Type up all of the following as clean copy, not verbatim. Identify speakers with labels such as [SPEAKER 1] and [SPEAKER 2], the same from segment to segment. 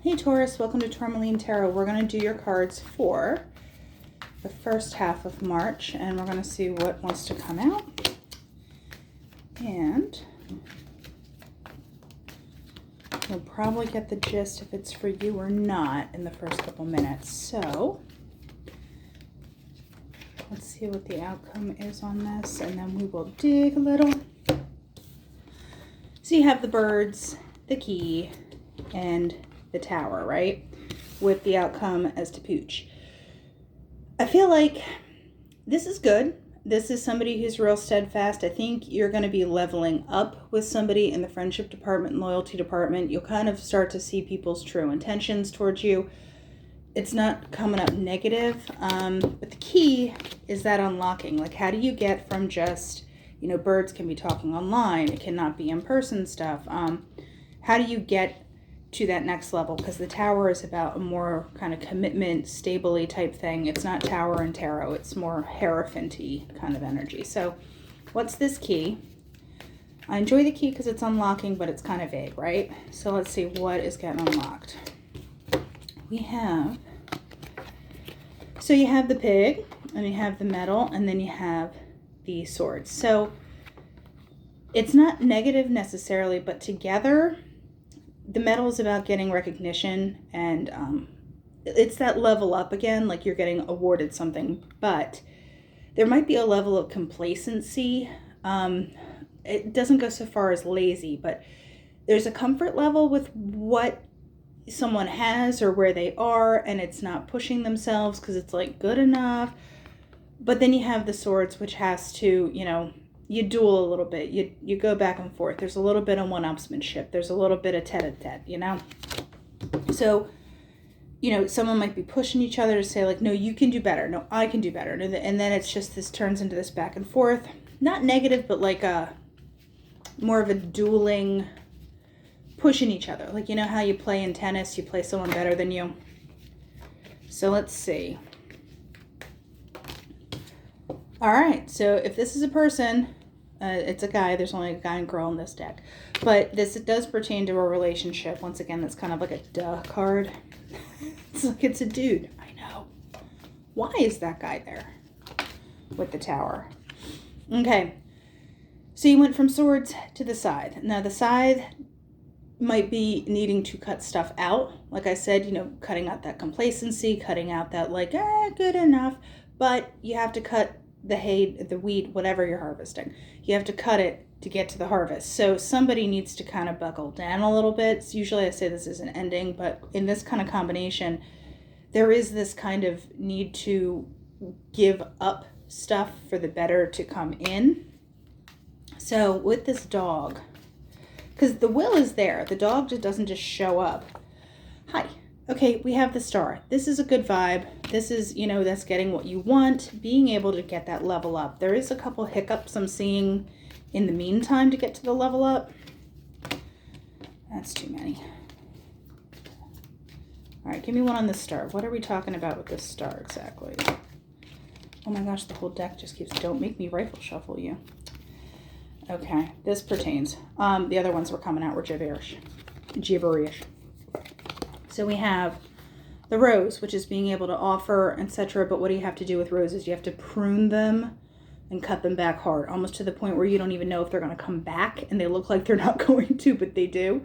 [SPEAKER 1] Hey Taurus, welcome to Tourmaline Tarot. We're going to do your cards for the first half of March, and we're going to see what wants to come out. And you'll probably get the gist if it's for you or not in the first couple minutes. So let's see what the outcome is on this, and then we will dig a little. So you have the birds, the key, and the tower, right? With the outcome as to pooch. I feel like this is good. This is somebody who's real steadfast. I think you're going to be leveling up with somebody in the friendship department and loyalty department. You'll kind of start to see people's true intentions towards you. It's not coming up negative, but the key is that unlocking. Like, how do you get from just, birds can be talking online. It cannot be in-person stuff. How do you get to that next level? Because the tower is about a more kind of commitment, stably type thing. It's not tower and tarot. It's more Hierophant-y kind of energy. So what's this key? I enjoy the key because it's unlocking, but it's kind of vague, right? So let's see what is getting unlocked. We have, so you have the pig, and you have the metal, and then you have the swords. So it's not negative necessarily, but together, the metal is about getting recognition, and it's that level up again, like you're getting awarded something, but there might be a level of complacency. It doesn't go so far as lazy, but there's a comfort level with what someone has or where they are, and it's not pushing themselves because it's like good enough. But then you have the swords, which has to, you duel a little bit. You go back and forth. There's a little bit of one-upsmanship. There's a little bit of tete-a-tete, So, someone might be pushing each other to say, like, no, you can do better. No, I can do better. And then it's just this turns into this back and forth. Not negative, but like more of a dueling, pushing each other. Like, how you play in tennis, you play someone better than you. So let's see. All right, so if this is a person, it's a guy. There's only a guy and girl in this deck. But it does pertain to a relationship. Once again, that's kind of like a duh card. It's like it's a dude. I know. Why is that guy there with the tower? Okay, so you went from swords to the scythe. Now, the scythe might be needing to cut stuff out. Like I said, cutting out that complacency, cutting out that like, good enough. But you have to cut the hay, the wheat, whatever you're harvesting. You have to cut it to get to the harvest. So somebody needs to kind of buckle down a little bit. So usually I say this is an ending, but in this kind of combination, there is this kind of need to give up stuff for the better to come in. So with this dog, because the will is there, the dog just doesn't just show up. Hi. Okay, we have the star. This is a good vibe. This is, that's getting what you want, being able to get that level up. There is a couple hiccups I'm seeing in the meantime to get to the level up. That's too many. All right, give me one on the star. What are we talking about with this star exactly? Oh my gosh, the whole deck just keeps, don't make me rifle shuffle you. Okay, this pertains. The other ones were coming out were gibberish. So we have the rose, which is being able to offer, etc. But what do you have to do with roses? You have to prune them and cut them back hard, almost to the point where you don't even know if they're going to come back, and they look like they're not going to, but they do.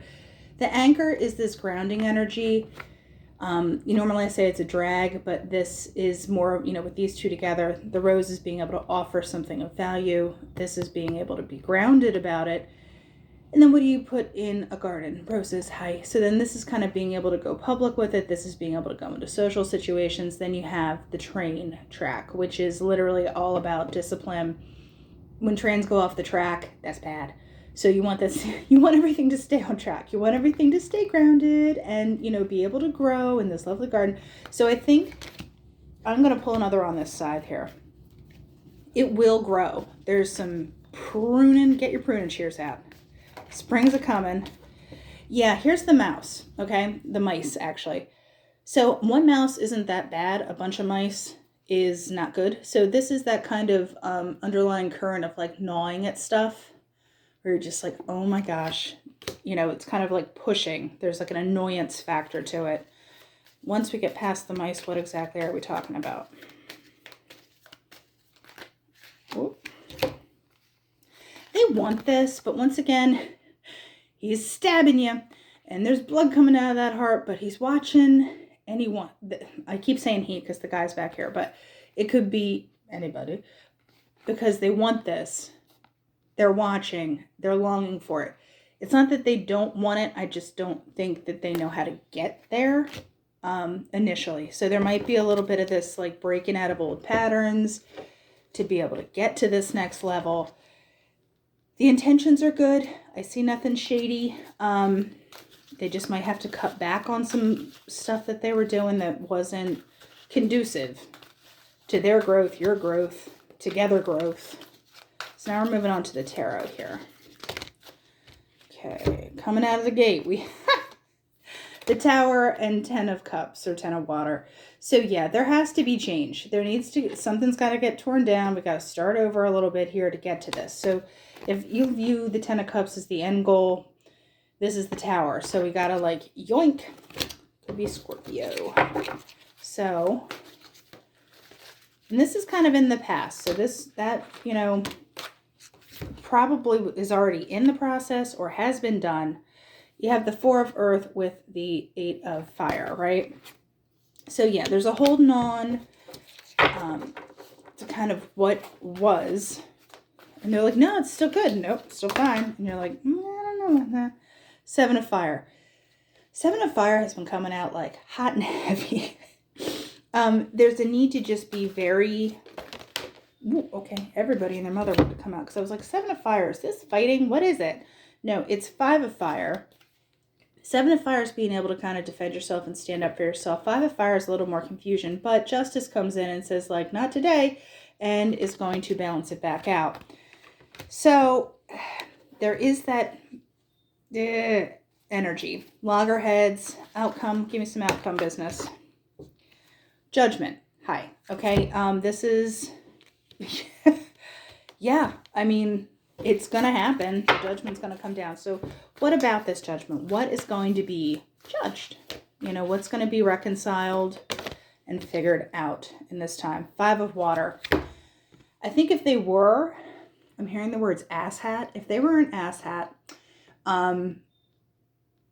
[SPEAKER 1] The anchor is this grounding energy. Normally I say it's a drag, but this is more, with these two together, the rose is being able to offer something of value. This is being able to be grounded about it. And then what do you put in a garden? Roses, hi. So then this is kind of being able to go public with it. This is being able to go into social situations. Then you have the train track, which is literally all about discipline. When trains go off the track, that's bad. So you want everything to stay on track. You want everything to stay grounded and, be able to grow in this lovely garden. So I think I'm going to pull another on this side here. It will grow. There's some pruning. Get your pruning shears out. Spring's a coming. Yeah, here's the mouse, okay? The mice, actually. So one mouse isn't that bad. A bunch of mice is not good. So this is that kind of underlying current of like gnawing at stuff where you're just like, oh my gosh, you know, it's kind of like pushing. There's like an annoyance factor to it. Once we get past the mice, what exactly are we talking about? Oop. They want this, but once again, he's stabbing you, and there's blood coming out of that heart, but he's watching, and I keep saying he because the guy's back here, but it could be anybody, because they want this. They're watching. They're longing for it. It's not that they don't want it. I just don't think that they know how to get there initially. So there might be a little bit of this like breaking out of old patterns to be able to get to this next level. The intentions are good. I see nothing shady. They just might have to cut back on some stuff that they were doing that wasn't conducive to their growth, your growth, together growth. So now we're moving on to the tarot here. Okay, coming out of the gate, we the Tower and 10 of Cups or 10 of Water. So yeah, there has to be change. Something's got to get torn down. We got to start over a little bit here to get to this. So if you view the 10 of Cups as the end goal, this is the Tower. So we got to like yoink. Could be Scorpio. So, and this is kind of in the past. So that, you know, probably is already in the process or has been done. You have the 4 of Earth with the 8 of Fire, right? So yeah, there's a holding on to kind of what was. And they're like, no, it's still good. Nope, still fine. And you're like, I don't know. 7 of Fire. 7 of Fire has been coming out like hot and heavy. There's a need to just be very... Ooh, okay, everybody and their mother wanted to come out. Because I was like, 7 of Fire, is this fighting? What is it? No, it's 5 of Fire. 7 of Fire is being able to kind of defend yourself and stand up for yourself. 5 of Fire is a little more confusion, but Justice comes in and says, like, not today, and is going to balance it back out. So there is that energy. Loggerheads, outcome, give me some outcome business. Judgment. Hi. Okay, this is, yeah, I mean, it's going to happen. The judgment's going to come down. So what about this judgment? What is going to be judged? You know, what's going to be reconciled and figured out in this time? 5 of Water. I think if they were, I'm hearing the words asshat. If they were an asshat,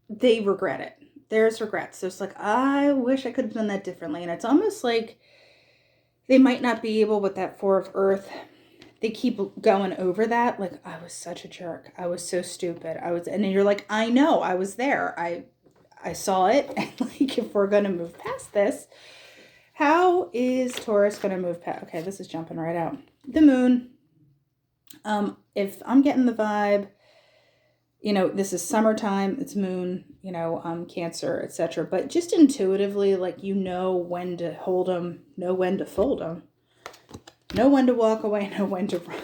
[SPEAKER 1] they regret it. There's regrets. So it's like, I wish I could have done that differently. And it's almost like they might not be able with that 4 of Earth. They keep going over that. Like, I was such a jerk. I was so stupid. And then you're like, I know, I was there. I saw it. And like, if we're going to move past this, how is Taurus going to move past? Okay, this is jumping right out. The Moon. If I'm getting the vibe, you know, this is summertime, it's moon, you know, Cancer, etc. But just intuitively, like, you know when to hold them, know when to fold them. Know when to walk away, know when to run.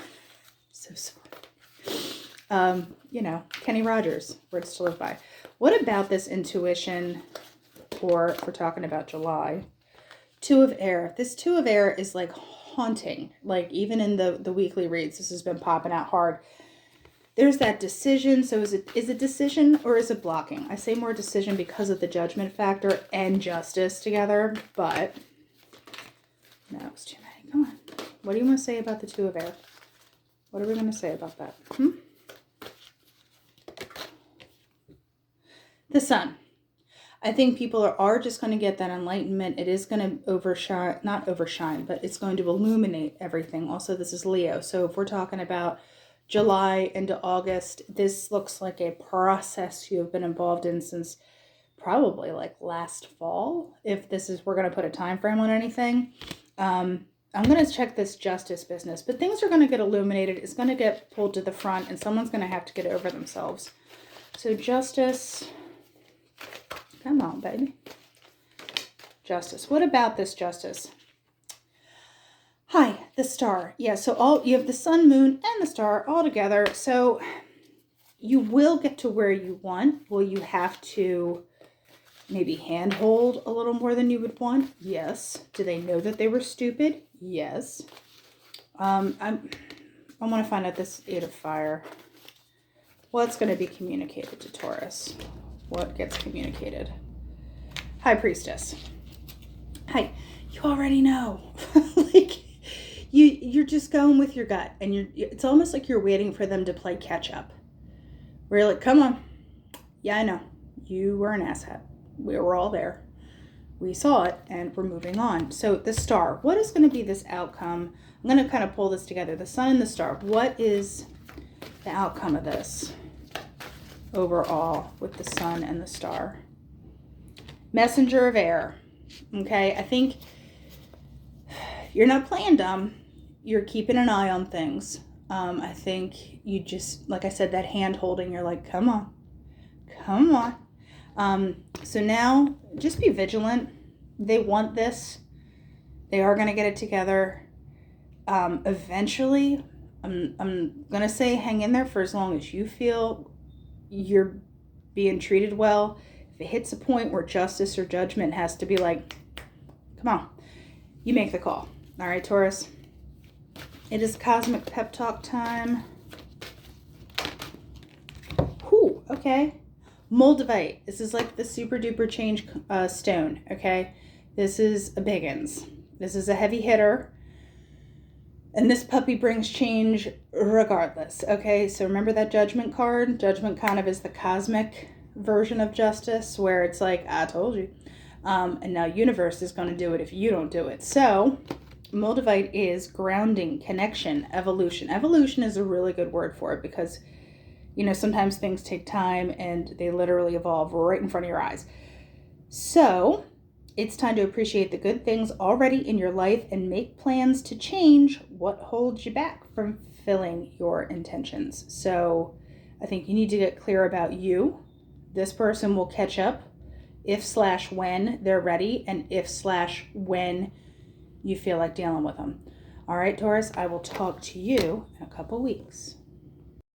[SPEAKER 1] So sorry. You know, Kenny Rogers, words to live by. What about this intuition, or if we're talking about July? 2 of Air. This 2 of Air is like haunting. Like, even in the weekly reads, this has been popping out hard. There's that decision. So is it decision or is it blocking? I say more decision because of the judgment factor and justice together, but no, it's too many. Come on. What do you want to say about the 2 of Air? What are we going to say about that? The Sun. I think people are just going to get that enlightenment. It is going to overshine, not overshine, but it's going to illuminate everything. Also, this is Leo. So if we're talking about July into August, this looks like a process you have been involved in since probably like last fall. If this is, we're going to put a time frame on anything. I'm going to check this justice business, but things are going to get illuminated. It's going to get pulled to the front, and someone's going to have to get over themselves. So justice, come on, baby. Justice. What about this justice? Hi, the Star. Yeah, so you have the Sun, Moon, and the Star all together. So you will get to where you want. Will you have to maybe handhold a little more than you would want? Yes. Do they know that they were stupid? Yes. I want to find out this 8 of Fire. What's going to be communicated to Taurus? What gets communicated? High Priestess. Hi, you already know. Like, you're just going with your gut, and it's almost like you're waiting for them to play catch up. Where you're like, come on. Yeah, I know. You were an asshat. We were all there. We saw it, and we're moving on. So the Star, what is going to be this outcome? I'm going to kind of pull this together. The Sun and the Star. What is the outcome of this overall with the Sun and the Star? Messenger of air. Okay, I think you're not playing dumb. You're keeping an eye on things. I think you just, like I said, that hand holding, you're like, come on. Come on. So now just be vigilant. They want this. They are going to get it together. Eventually, I'm going to say hang in there for as long as you feel you're being treated well. If it hits a point where justice or judgment has to be like, come on, you make the call. All right, Taurus. It is cosmic pep talk time. Whew, okay. Moldavite. This is like the super duper change stone, okay? This is a biggins. This is a heavy hitter. And this puppy brings change regardless, okay? So remember that judgment card? Judgment kind of is the cosmic version of justice, where it's like, I told you. And now universe is going to do it if you don't do it. So Moldavite is grounding, connection, evolution. Evolution is a really good word for it because, you know, sometimes things take time and they literally evolve right in front of your eyes. So it's time to appreciate the good things already in your life and make plans to change what holds you back from fulfilling your intentions. So I think you need to get clear about you. This person will catch up if/when they're ready, and if/when you feel like dealing with them. All right, Taurus, I will talk to you in a couple weeks.